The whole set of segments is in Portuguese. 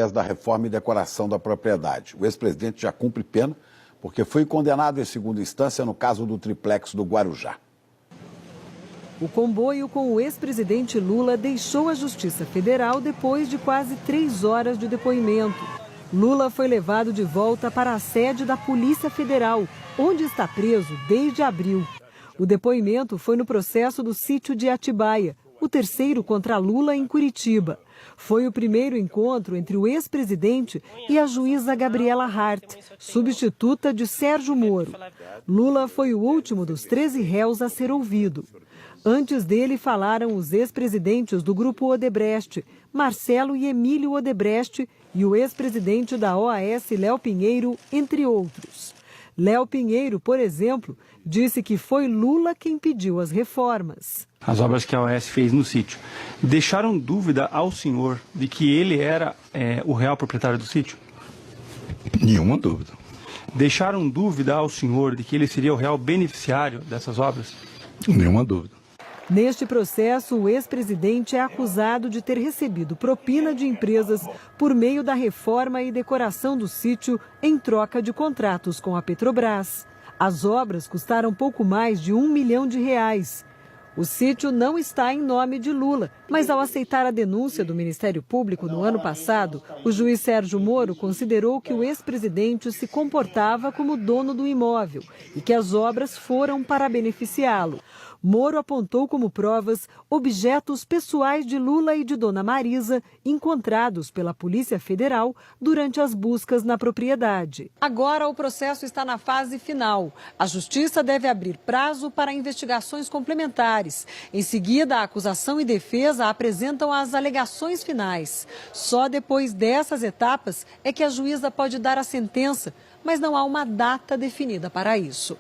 através da reforma e decoração da propriedade. O ex-presidente já cumpre pena porque foi condenado em segunda instância no caso do triplex do Guarujá. O comboio com o ex-presidente Lula deixou a Justiça Federal depois de quase 3 horas de depoimento. Lula foi levado de volta para a sede da Polícia Federal, onde está preso desde abril. O depoimento foi no processo do sítio de Atibaia, o terceiro contra Lula em Curitiba. Foi o primeiro encontro entre o ex-presidente e a juíza Gabriela Hart, substituta de Sérgio Moro. Lula foi o último dos 13 réus a ser ouvido. Antes dele falaram os ex-presidentes do Grupo Odebrecht, Marcelo e Emílio Odebrecht, e o ex-presidente da OAS, Léo Pinheiro, entre outros. Léo Pinheiro, por exemplo, disse que foi Lula quem pediu as reformas. As obras que a OAS fez no sítio deixaram dúvida ao senhor de que ele era o real proprietário do sítio? Nenhuma dúvida. Deixaram dúvida ao senhor de que ele seria o real beneficiário dessas obras? Nenhuma dúvida. Neste processo, o ex-presidente é acusado de ter recebido propina de empresas por meio da reforma e decoração do sítio em troca de contratos com a Petrobras. As obras custaram pouco mais de R$1 milhão. O sítio não está em nome de Lula, mas ao aceitar a denúncia do Ministério Público no ano passado, o juiz Sérgio Moro considerou que o ex-presidente se comportava como dono do imóvel e que as obras foram para beneficiá-lo. Moro apontou como provas objetos pessoais de Lula e de Dona Marisa encontrados pela Polícia Federal durante as buscas na propriedade. Agora o processo está na fase final. A Justiça deve abrir prazo para investigações complementares. Em seguida, a acusação e defesa apresentam as alegações finais. Só depois dessas etapas é que a juíza pode dar a sentença, mas não há uma data definida para isso.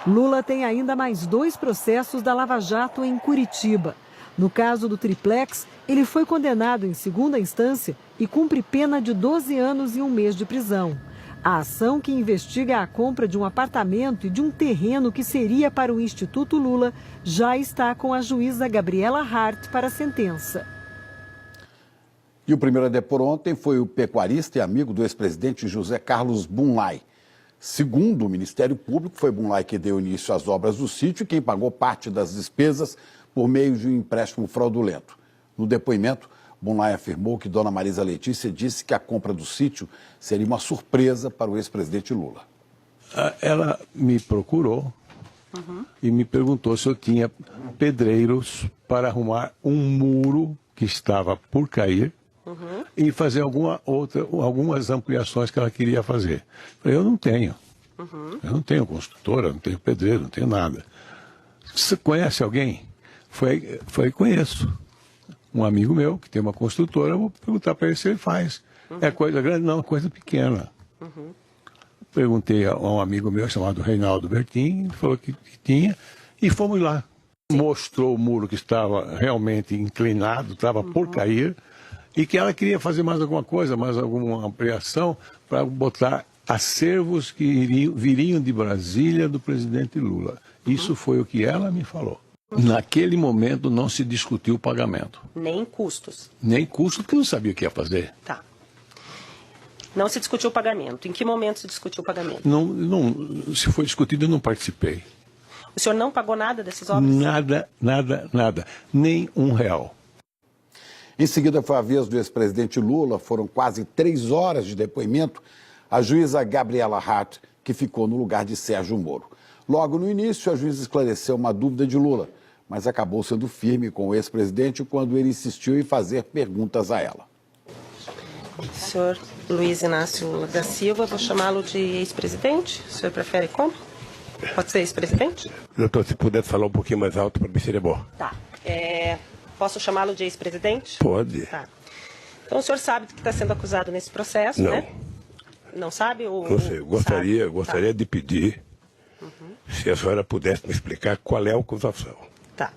Lula tem ainda mais 2 processos da Lava Jato em Curitiba. No caso do triplex, ele foi condenado em segunda instância e cumpre pena de 12 anos e 1 mês de prisão. A ação que investiga a compra de um apartamento e de um terreno que seria para o Instituto Lula já está com a juíza Gabriela Hart para a sentença. E o primeiro a depor ontem foi o pecuarista e amigo do ex-presidente José Carlos Bunlai. Segundo o Ministério Público, foi Bunlai que deu início às obras do sítio e quem pagou parte das despesas por meio de um empréstimo fraudulento. No depoimento, Bunlai afirmou que Dona Marisa Letícia disse que a compra do sítio seria uma surpresa para o ex-presidente Lula. Ela me procurou e me perguntou se eu tinha pedreiros para arrumar um muro que estava por cair e fazer algumas ampliações que ela queria fazer. Eu falei, eu não tenho. Eu não tenho construtora, não tenho pedreiro, não tenho nada. Você conhece alguém? Conheço. Um amigo meu que tem uma construtora, eu vou perguntar para ele se ele faz. É coisa grande? Não, é coisa pequena. Perguntei a um amigo meu chamado Reinaldo Bertin, ele falou que tinha, e fomos lá. Mostrou o muro que estava realmente inclinado, estava por cair, e que ela queria fazer mais alguma coisa, mais alguma ampliação, para botar acervos que viriam de Brasília do presidente Lula. Isso foi o que ela me falou. Naquele momento não se discutiu o pagamento. Nem custos. Nem custos, porque não sabia o que ia fazer. Tá. Não se discutiu o pagamento. Em que momento se discutiu o pagamento? Não, se foi discutido, eu não participei. O senhor não pagou nada dessas obras? Nada. Nem R$1. Em seguida, foi a vez do ex-presidente Lula, foram quase 3 horas de depoimento, a juíza Gabriela Hart, que ficou no lugar de Sérgio Moro. Logo no início, a juíza esclareceu uma dúvida de Lula, mas acabou sendo firme com o ex-presidente quando ele insistiu em fazer perguntas a ela. Senhor Luiz Inácio da Silva, vou chamá-lo de ex-presidente? O senhor prefere como? Pode ser ex-presidente? Doutor, se puder falar um pouquinho mais alto, para mim seria bom. Tá. Posso chamá-lo de ex-presidente? Pode. Tá. Então o senhor sabe do que está sendo acusado nesse processo, não. Né? Não sabe? Não sei. Gostaria de pedir se a senhora pudesse me explicar qual é a acusação. Tá.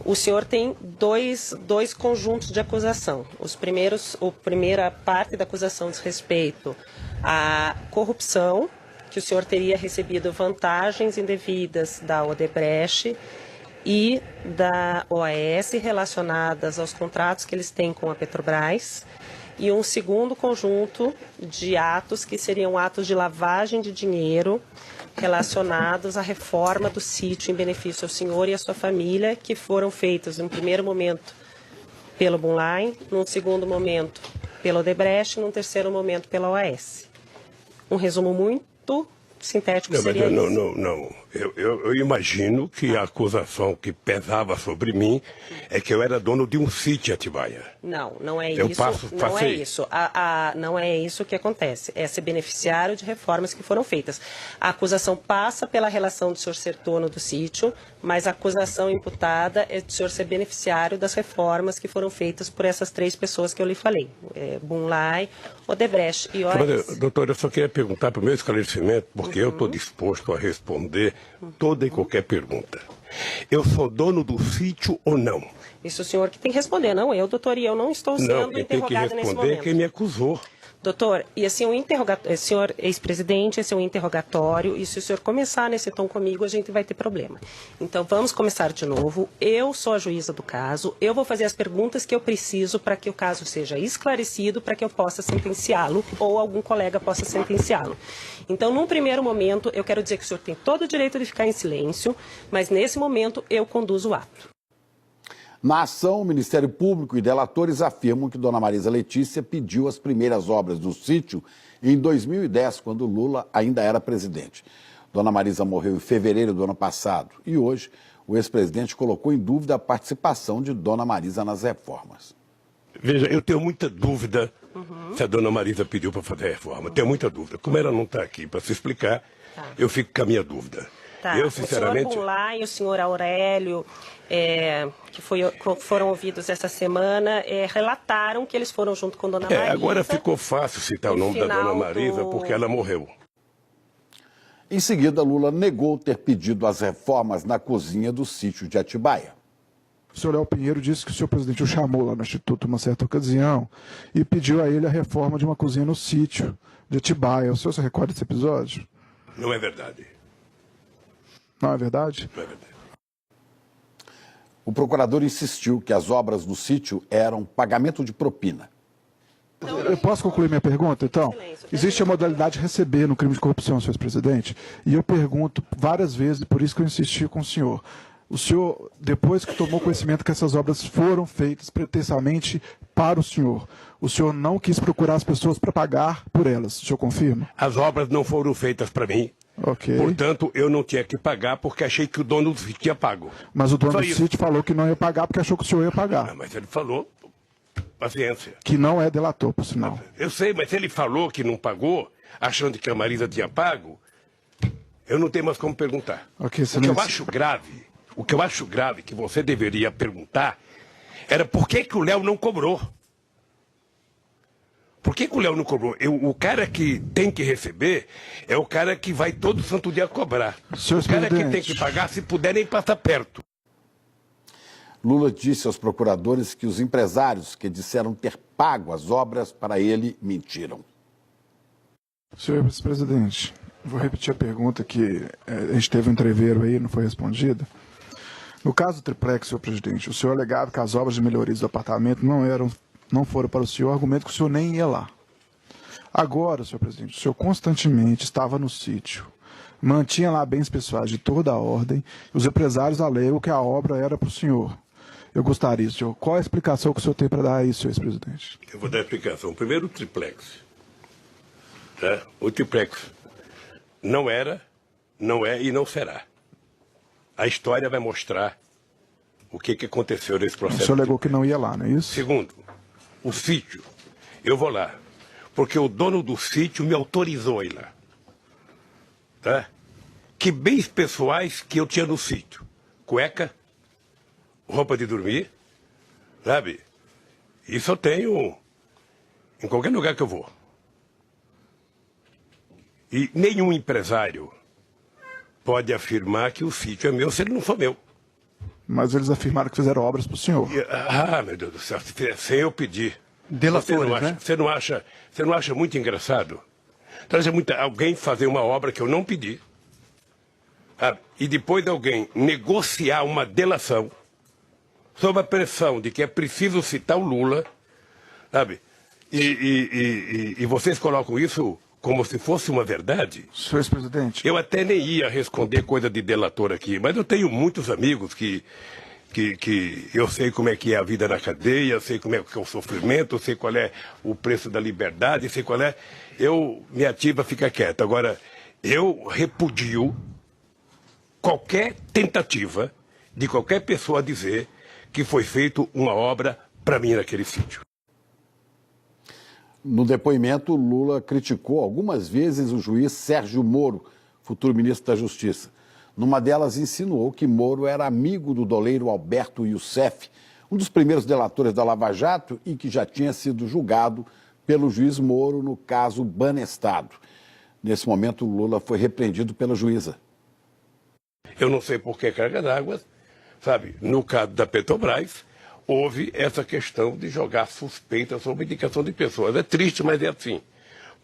O senhor tem dois conjuntos de acusação. A primeira parte da acusação diz respeito à corrupção, que o senhor teria recebido vantagens indevidas da Odebrecht e da OAS relacionadas aos contratos que eles têm com a Petrobras. e um segundo conjunto de atos que seriam atos de lavagem de dinheiro relacionados à reforma do sítio em benefício ao senhor e à sua família, que foram feitos num primeiro momento pelo Bunlai, num segundo momento pelo Odebrecht e num terceiro momento pela OAS. Um resumo muito sintético seria isso. Não. Eu imagino que a acusação que pesava sobre mim é que eu era dono de um sítio em Atibaia. Não é Eu isso. Não é isso. Não é isso que acontece. É ser beneficiário de reformas que foram feitas. A acusação passa pela relação do senhor ser dono do sítio, mas a acusação imputada é do senhor ser beneficiário das reformas que foram feitas por essas 3 pessoas que eu lhe falei. Bunlai, Odebrecht e OAS. Doutor, eu só queria perguntar para o meu esclarecimento, porque eu estou disposto a responder toda e qualquer pergunta. Eu sou dono do sítio ou não? Isso o senhor que tem que responder, não eu, doutor, e eu não estou sendo interrogada nesse momento. Não, quem tem que responder é quem me acusou. Doutor, e assim, senhor ex-presidente, esse é um interrogatório, e se o senhor começar nesse tom comigo, a gente vai ter problema. Então, vamos começar de novo. Eu sou a juíza do caso, eu vou fazer as perguntas que eu preciso para que o caso seja esclarecido, para que eu possa sentenciá-lo, ou algum colega possa sentenciá-lo. Então, num primeiro momento, eu quero dizer que o senhor tem todo o direito de ficar em silêncio, mas nesse momento eu conduzo o ato. Na ação, o Ministério Público e delatores afirmam que Dona Marisa Letícia pediu as primeiras obras do sítio em 2010, quando Lula ainda era presidente. Dona Marisa morreu em fevereiro do ano passado e hoje o ex-presidente colocou em dúvida a participação de Dona Marisa nas reformas. Veja, eu tenho muita dúvida se a Dona Marisa pediu para fazer a reforma. Tenho muita dúvida. Como ela não está aqui para se explicar, eu fico com a minha dúvida. Tá. Eu, sinceramente... O senhor Bunlai e o senhor Aurélio, que foram ouvidos essa semana, relataram que eles foram junto com Dona Marisa. Agora ficou fácil citar o nome da Dona Marisa porque ela morreu. Em seguida, Lula negou ter pedido as reformas na cozinha do sítio de Atibaia. O senhor Léo Pinheiro disse que o senhor presidente o chamou lá no Instituto uma certa ocasião e pediu a ele a reforma de uma cozinha no sítio de Atibaia. O senhor se recorda desse episódio? Não é verdade. Não é verdade? Não é verdade. O procurador insistiu que as obras do sítio eram pagamento de propina. Eu posso concluir minha pergunta, então? Existe a modalidade de receber no crime de corrupção, senhor presidente, e eu pergunto várias vezes, e por isso que eu insisti com o senhor, depois que tomou conhecimento que essas obras foram feitas pretensamente para o senhor não quis procurar as pessoas para pagar por elas, o senhor confirma? As obras não foram feitas para mim. Ok. Portanto, eu não tinha que pagar porque achei que o dono do sítio ia pago. Mas o dono Só do isso. sítio falou que não ia pagar porque achou que o senhor ia pagar. Mas ele falou, paciência. Que não é delator, por sinal. Eu sei, mas ele falou que não pagou, achando que a Marisa tinha pago, eu não tenho mais como perguntar. Ok, O que eu acho grave, que você deveria perguntar, era por que o Léo não cobrou. Por que o Léo não cobrou? O cara que tem que receber é o cara que vai todo santo dia cobrar. Senhor o cara que presidente. tem que pagar, se puder, nem passa perto. Lula disse aos procuradores que os empresários que disseram ter pago as obras para ele mentiram. Senhor vice-presidente, vou repetir a pergunta que a gente teve um entreveiro aí, não foi respondida. No caso do triplex, senhor presidente, o senhor alegava que as obras de melhorias do apartamento não foram para o senhor, argumento que o senhor nem ia lá. Agora, senhor presidente, o senhor constantemente estava no sítio, mantinha lá bens pessoais de toda a ordem, e os empresários alegam que a obra era para o senhor. Eu gostaria, senhor, qual a explicação que o senhor tem para dar a isso, senhor ex-presidente? Eu vou dar a explicação. Primeiro, o triplex. Tá? O triplex não era, não é e não será. A história vai mostrar o que aconteceu nesse processo. O senhor alegou que não ia lá, não é isso? Segundo, o sítio. Eu vou lá, porque o dono do sítio me autorizou a ir lá. Tá? Que bens pessoais que eu tinha no sítio? Cueca, roupa de dormir, sabe? Isso eu tenho em qualquer lugar que eu vou. E nenhum empresário pode afirmar que o sítio é meu se ele não for meu. Mas eles afirmaram que fizeram obras para o senhor. Meu Deus do céu, sem eu pedir. Delatores, né? Você não acha muito engraçado? Alguém fazer uma obra que eu não pedi, sabe? E depois alguém negociar uma delação sob a pressão de que é preciso citar o Lula, sabe? E vocês colocam isso como se fosse uma verdade? Senhor ex-presidente. Eu até nem ia responder coisa de delator aqui, mas eu tenho muitos amigos que eu sei como é que é a vida na cadeia, eu sei como é que é o sofrimento, eu sei qual é o preço da liberdade, eu sei qual é... Minha ativa fica quieta. Agora, eu repudio qualquer tentativa de qualquer pessoa dizer que foi feita uma obra para mim naquele sítio. No depoimento, Lula criticou algumas vezes o juiz Sérgio Moro, futuro ministro da Justiça. Numa delas, insinuou que Moro era amigo do doleiro Alberto Youssef, um dos primeiros delatores da Lava Jato e que já tinha sido julgado pelo juiz Moro no caso Banestado. Nesse momento, Lula foi repreendido pela juíza. Eu não sei por que carga d'água, sabe? No caso da Petrobras, houve essa questão de jogar suspeita sobre indicação de pessoas. É triste, mas é assim.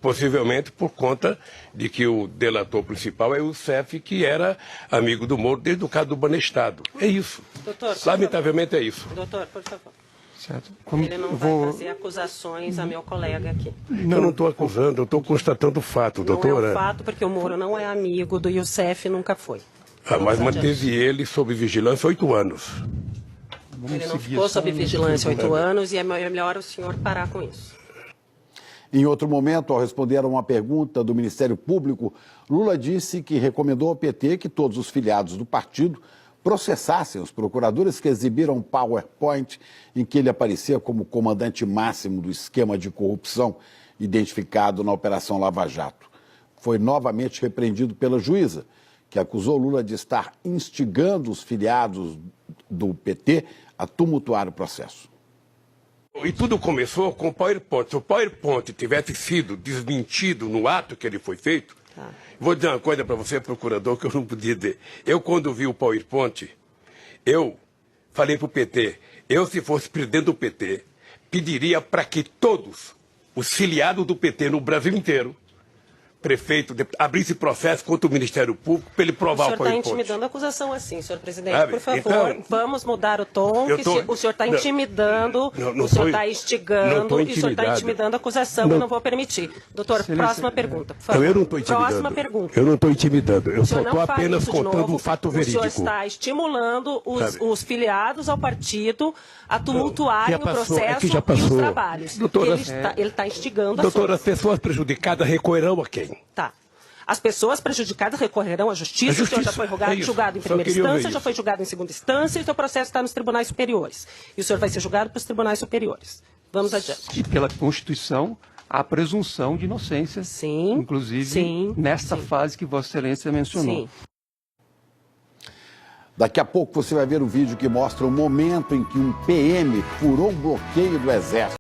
Possivelmente por conta de que o delator principal é o Youssef, que era amigo do Moro desde o caso do Banestado. É isso. Doutor, lamentavelmente é isso. Doutor, por favor. Certo. Ele não vai fazer acusações a meu colega aqui. Eu não estou acusando, eu estou constatando o fato, doutora. Não é um fato, porque o Moro não é amigo do Youssef, nunca foi. Mas manteve ele sob vigilância 8 anos. Ele não ficou sob vigilância 8 anos e é melhor o senhor parar com isso. Em outro momento, ao responder a uma pergunta do Ministério Público, Lula disse que recomendou ao PT que todos os filiados do partido processassem os procuradores que exibiram um PowerPoint em que ele aparecia como comandante máximo do esquema de corrupção identificado na Operação Lava Jato. Foi novamente repreendido pela juíza, que acusou Lula de estar instigando os filiados do PT a tumultuar o processo. E tudo começou com o PowerPoint. Se o PowerPoint tivesse sido desmentido no ato que ele foi feito, vou dizer uma coisa para você, procurador, que eu não podia dizer. Eu, quando vi o PowerPoint, eu falei para o PT, se fosse presidente do PT, pediria para que todos os filiados do PT no Brasil inteiro, prefeito, abrisse processo contra o Ministério Público para ele provar o PowerPoint. O senhor está intimidando a acusação assim, senhor presidente. Por favor, então, vamos mudar o tom. O senhor está intimidando, o senhor está instigando e o senhor está intimidando a acusação. Eu não vou permitir. Doutor, próxima pergunta, por favor. Eu não estou intimidando. Próxima pergunta. Eu não estou intimidando. Eu só estou apenas isso contando um fato verídico. O senhor está estimulando os filiados ao partido a tumultuarem o processo e os trabalhos. Doutora, ele está instigando a doutora, as pessoas prejudicadas recorrerão a quem? Tá. As pessoas prejudicadas recorrerão à justiça, o senhor já foi julgado em primeira instância, já foi julgado em segunda instância e o seu processo está nos tribunais superiores. E o senhor vai ser julgado pelos tribunais superiores. Vamos adiante. E pela Constituição, a presunção de inocência, sim, inclusive nesta fase que Vossa Excelência mencionou. Sim. Daqui a pouco você vai ver o vídeo que mostra o momento em que um PM furou o bloqueio do Exército.